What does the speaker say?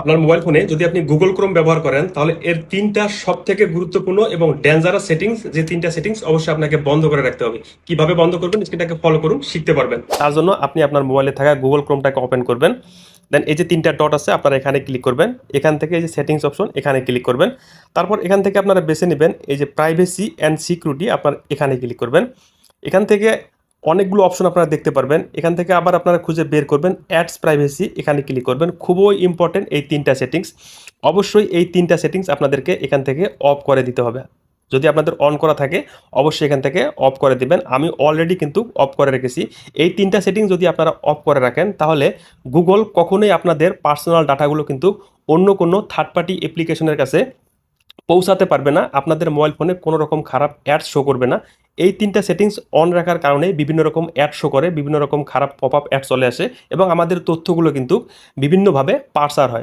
আপনার মোবাইল ফোনে যদি আপনি গুগল ক্রোম ব্যবহার করেন তাহলে এর তিনটা সব থেকে গুরুত্বপূর্ণ এবং ডেঞ্জারাস সেটিংস, যে তিনটা সেটিংস অবশ্যই আপনাকে বন্ধ করে রাখতে হবে। কিভাবে বন্ধ করবেন স্ক্রিনটাকে ফলো করুন, শিখতে পারবেন। তার জন্য আপনি আপনার মোবাইলে থাকা গুগল ক্রোমটাকে ওপেন করবেন। দেন এই যে তিনটা ডট আছে আপনারা এখানে ক্লিক করবেন। এখান থেকে এই যে সেটিংস অপশন এখানে ক্লিক করবেন। তারপর এখান থেকে আপনারা বেছে নেবেন এই যে প্রাইভেসি অ্যান্ড সিকিউরিটি, আপনার এখানে ক্লিক করবেন। এখান থেকে অনেকগুলো অপশন আপনারা দেখতে পারবেন। এখান থেকে আবার আপনারা খুঁজে বের করবেন অ্যাডস প্রাইভেসি, এখানে ক্লিক করবেন। খুবই ইম্পর্টেন্ট এই তিনটা সেটিংস। অবশ্যই এই তিনটা সেটিংস আপনাদেরকে এখান থেকে অফ করে দিতে হবে। যদি আপনাদের অন করা থাকে অবশ্যই এখান থেকে অফ করে দিবেন। আমি অলরেডি কিন্তু অফ করে রেখেছি। এই তিনটা সেটিংস যদি আপনারা অফ করে রাখেন তাহলে গুগল কখনোই আপনাদের পার্সোনাল ডাটাগুলো কিন্তু অন্য কোনো থার্ড পার্টি অ্যাপ্লিকেশনের কাছে পৌঁছাতে পারবে না। আপনাদের মোবাইল ফোনে কোনো রকম খারাপ অ্যাডস শো করবে না। এই তিনটা সেটিংস অন রাখার কারণে বিভিন্ন রকম অ্যাড শো করে, বিভিন্ন রকম খারাপ পপ আপ অ্যাড চলে আসে এবং আমাদের তথ্যগুলো কিন্তু বিভিন্নভাবে পার্সার হয়।